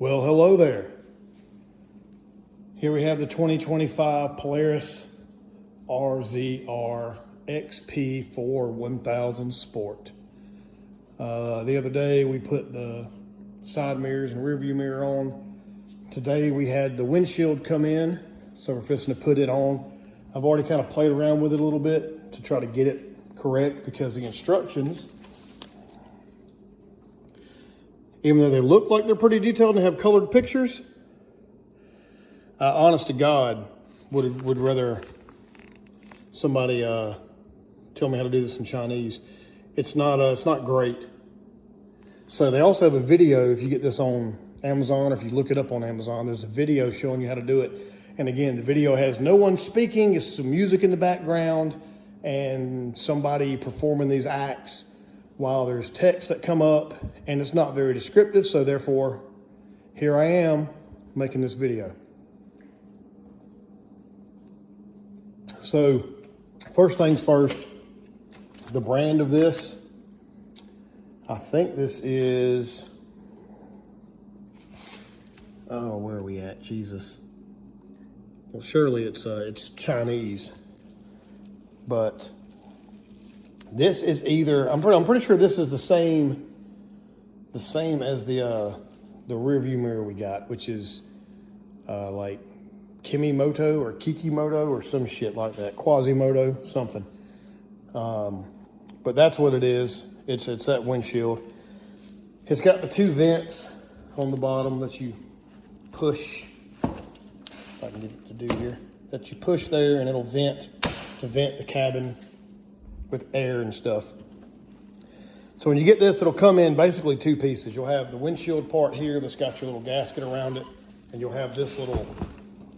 Well, hello there. Here we have the 2025 Polaris RZR XP for 1000 Sport. The other day we put the side mirrors and rear view mirror on. Today we had the windshield come in, so we're fixing to put it on. I've already kind of played around with it a little bit to try to get it correct, because the instructions, even though they look like they're pretty detailed and have colored pictures, honest to God, would rather somebody tell me how to do this in Chinese. It's not great. So they also have a video. If you get this on Amazon, or if you look it up on Amazon, there's a video showing you how to do it. And again, the video has no one speaking. It's some music in the background and somebody performing these acts while there's text that come up, and it's not very descriptive. So therefore, here I am making this video. So first things first, the brand of this, I think this is, oh, where are we at? Jesus. Well, surely it's Chinese, but this is either, I'm pretty sure this is the same as the rear view mirror we got, which is like Kimimoto or Kikimoto or some shit like that, Quasimoto something. But that's what it is. It's that windshield. It's got the two vents on the bottom that you push. If I can get it to do here, that you push there, and it'll vent to vent the cabin with air and stuff. So when you get this, it'll come in basically two pieces. You'll have the windshield part here that's got your little gasket around it, and you'll have this little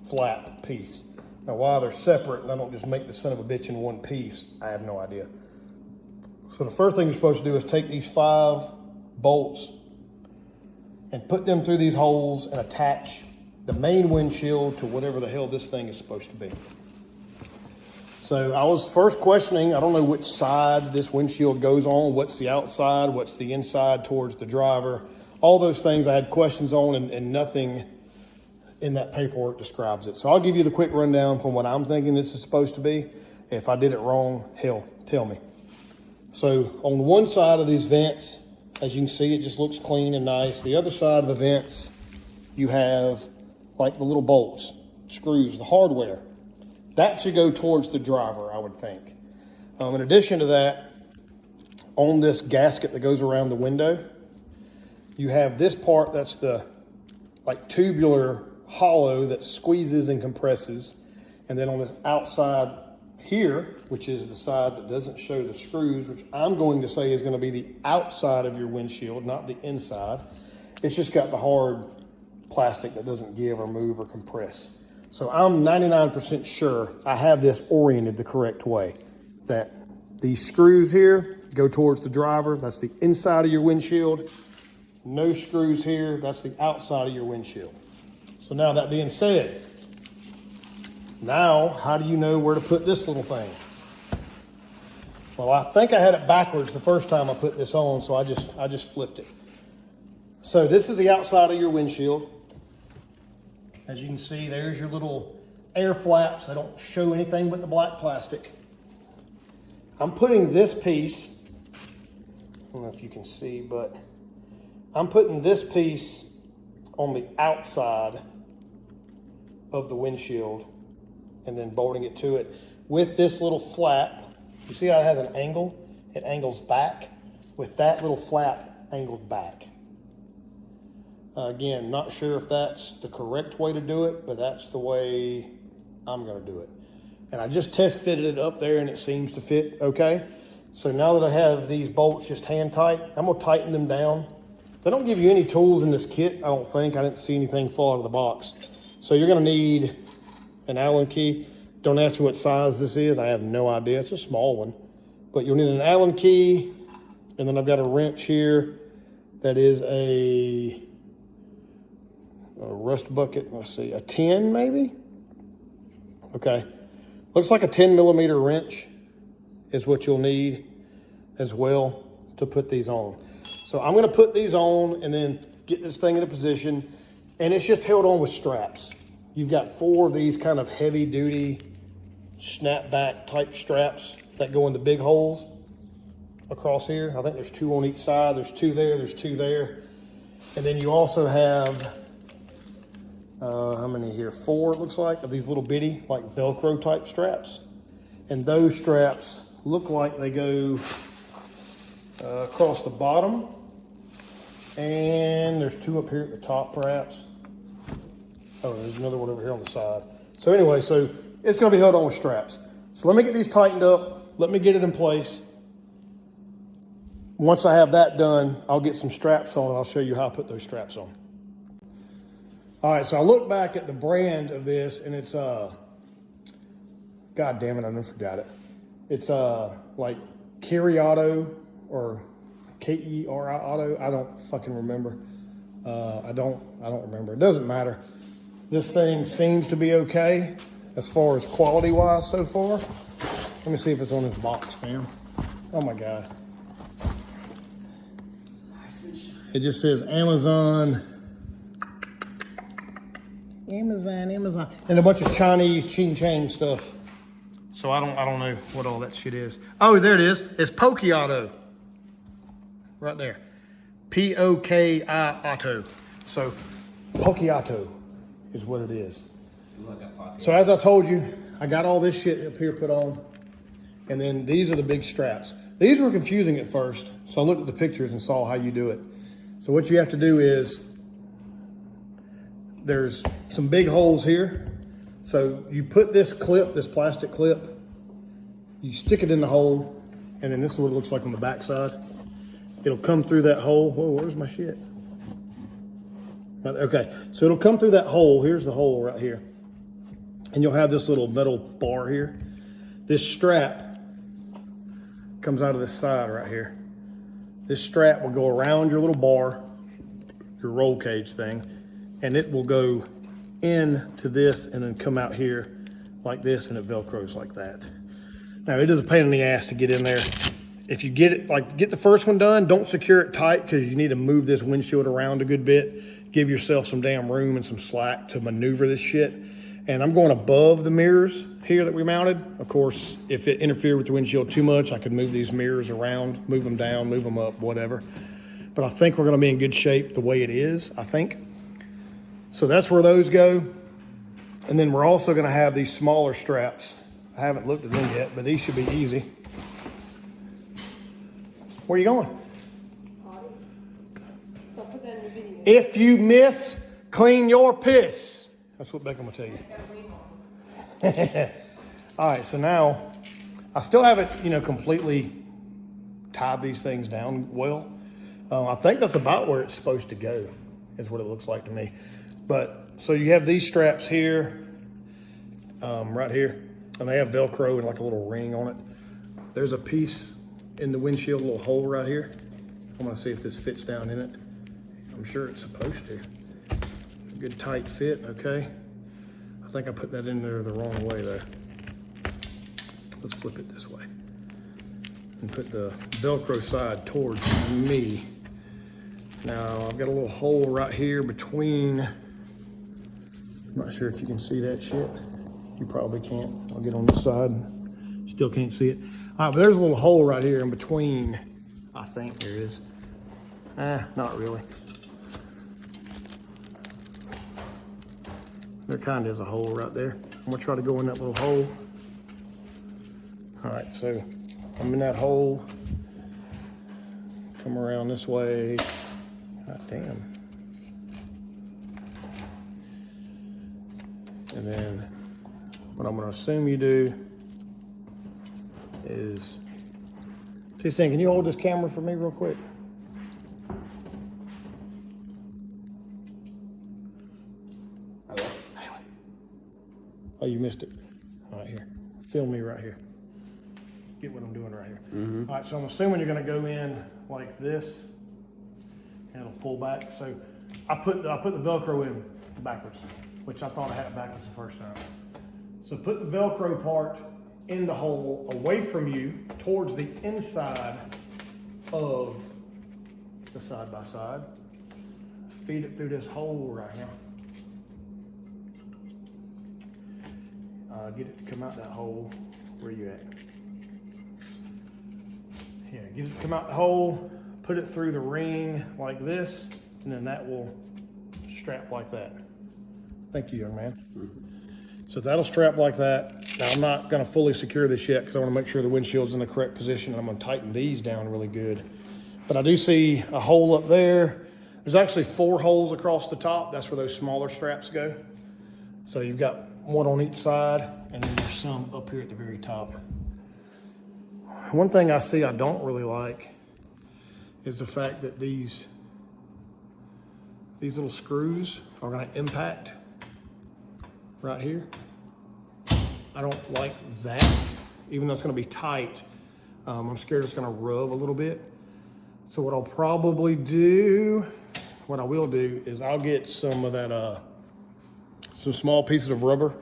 flap piece. Now, why they're separate and I don't just make the son of a bitch in one piece, I have no idea. So the first thing you're supposed to do is take these 5 bolts and put them through these holes and attach the main windshield to whatever the hell this thing is supposed to be. So I was first questioning, I don't know which side this windshield goes on, what's the outside, what's the inside towards the driver. All those things I had questions on, and nothing in that paperwork describes it. So I'll give you the quick rundown from what I'm thinking this is supposed to be. If I did it wrong, hell, tell me. So on one side of these vents, as you can see, it just looks clean and nice. The other side of the vents, you have like the little bolts, screws, the hardware. That should go towards the driver, I would think. In addition to that, on this gasket that goes around the window, you have this part that's the like tubular hollow that squeezes and compresses. And then on this outside here, which is the side that doesn't show the screws, which I'm going to say is going to be the outside of your windshield, not the inside. It's just got the hard plastic that doesn't give or move or compress. So I'm 99% sure I have this oriented the correct way, that these screws here go towards the driver. That's the inside of your windshield. No screws here. That's the outside of your windshield. So now that being said, now how do you know where to put this little thing? Well, I think I had it backwards the first time I put this on, so I just flipped it. So this is the outside of your windshield. As you can see, there's your little air flaps. They don't show anything but the black plastic. I'm putting this piece, I don't know if you can see, but I'm putting this piece on the outside of the windshield and then bolting it to it with this little flap. You see how it has an angle? It angles back with that little flap angled back. Again, not sure if that's the correct way to do it, but that's the way I'm going to do it. And I just test fitted it up there and it seems to fit okay. So now that I have these bolts just hand tight, I'm going to tighten them down. They don't give you any tools in this kit, I don't think. I didn't see anything fall out of the box. So you're going to need an Allen key. Don't ask me what size this is. I have no idea. It's a small one. But you'll need an Allen key. And then I've got a wrench here that is a rust bucket. Let's see, a 10 maybe? Okay. Looks like a 10mm wrench is what you'll need as well to put these on. So I'm going to put these on and then get this thing in a position. And it's just held on with straps. You've got 4 of these kind of heavy duty snapback type straps that go in the big holes across here. I think there's 2 on each side. There's 2 there, there's 2 there. And then you also have, how many here? 4, it looks like, of these little bitty, like Velcro type straps. And those straps look like they go across the bottom. And there's 2 up here at the top, perhaps. Oh, there's another one over here on the side. So anyway, so it's gonna be held on with straps. So let me get these tightened up. Let me get it in place. Once I have that done, I'll get some straps on and I'll show you how I put those straps on. All right, so I look back at the brand of this and it's, God damn it, I never forgot it. It's like Keriauto or Keri Auto. I don't fucking remember. I don't remember. It doesn't matter. This thing seems to be okay as far as quality wise so far. Let me see if it's on this box, fam. Oh my God. It just says Amazon. Amazon. And a bunch of Chinese ching-chang stuff. So I don't know what all that shit is. Oh, there it is. It's Pokiauto. Right there. P-O-K-I Auto. So Pokiauto is what it is. So as I told you, I got all this shit up here put on. And then these are the big straps. These were confusing at first. So I looked at the pictures and saw how you do it. So what you have to do is, there's some big holes here. So you put this clip, this plastic clip, you stick it in the hole, and then this is what it looks like on the back side. It'll come through that hole. Whoa, where's my shit? Okay, so it'll come through that hole. Here's the hole right here. And you'll have this little metal bar here. This strap comes out of this side right here. This strap will go around your little bar, your roll cage thing, and it will go into this and then come out here like this, and it Velcros like that. Now, it is a pain in the ass to get in there. If you get it, like get the first one done, don't secure it tight because you need to move this windshield around a good bit. Give yourself some damn room and some slack to maneuver this shit. And I'm going above the mirrors here that we mounted. Of course, if it interfered with the windshield too much, I could move these mirrors around, move them down, move them up, whatever. But I think we're gonna be in good shape the way it is, I think. So that's where those go. And then we're also gonna have these smaller straps. I haven't looked at them yet, but these should be easy. Where are you going? If you miss, clean your piss. That's what Beckham will tell you. All right, so now I still haven't, completely tied these things down well. I think that's about where it's supposed to go, is what it looks like to me. But so you have these straps here, right here, and they have Velcro and like a little ring on it. There's a piece in the windshield, a little hole right here. I'm gonna see if this fits down in it. I'm sure it's supposed to. Good tight fit, okay. I think I put that in there the wrong way though. Let's flip it this way. And put the Velcro side towards me. Now I've got a little hole right here between, I'm not sure if you can see that shit. You probably can't. I'll get on this side, still can't see it. All right, but there's a little hole right here in between, I think there is. Not really. There kind of is a hole right there. I'm gonna try to go in that little hole. All right, so I'm in that hole. Come around this way. God damn. And then what I'm gonna assume you do is, T-Sing, can you hold this camera for me real quick? Oh, you missed it. All right, here. Film me right here. Get what I'm doing right here. Mm-hmm. All right, so I'm assuming you're gonna go in like this, and it'll pull back. So I put the Velcro in backwards, which I thought I had it backwards the first time. So put the Velcro part in the hole away from you towards the inside of the side-by-side. Feed it through this hole right here. Get it to come out that hole. Where you at? Yeah, get it to come out the hole, put it through the ring like this, and then that will strap like that. Thank you, young man. So that'll strap like that. Now I'm not gonna fully secure this yet because I wanna make sure the windshield's in the correct position. I'm gonna tighten these down really good. But I do see a hole up there. There's actually 4 holes across the top. That's where those smaller straps go. So you've got one on each side, and then there's some up here at the very top. One thing I see I don't really like is the fact that these little screws are gonna impact right here. I don't like that, even though it's gonna be tight. I'm scared it's gonna rub a little bit. So what I'll probably do, what I will do is I'll get some of that, some small pieces of rubber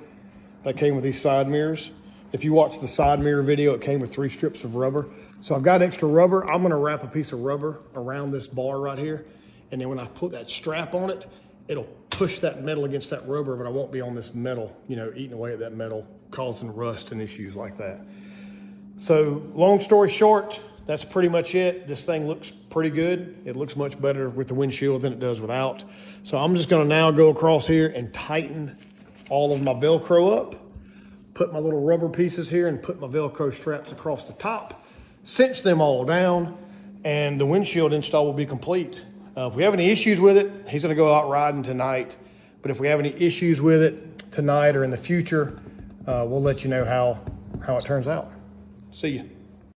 that came with these side mirrors. If you watch the side mirror video, it came with 3 strips of rubber. So I've got extra rubber. I'm gonna wrap a piece of rubber around this bar right here. And then when I put that strap on it, it'll push that metal against that rubber, but I won't be on this metal, you know, eating away at that metal, causing rust and issues like that. So long story short, that's pretty much it. This thing looks pretty good. It looks much better with the windshield than it does without. So I'm just gonna now go across here and tighten all of my Velcro up, put my little rubber pieces here and put my Velcro straps across the top, cinch them all down, and the windshield install will be complete. If we have any issues with it, he's gonna go out riding tonight. But if we have any issues with it tonight or in the future, we'll let you know how it turns out. See you.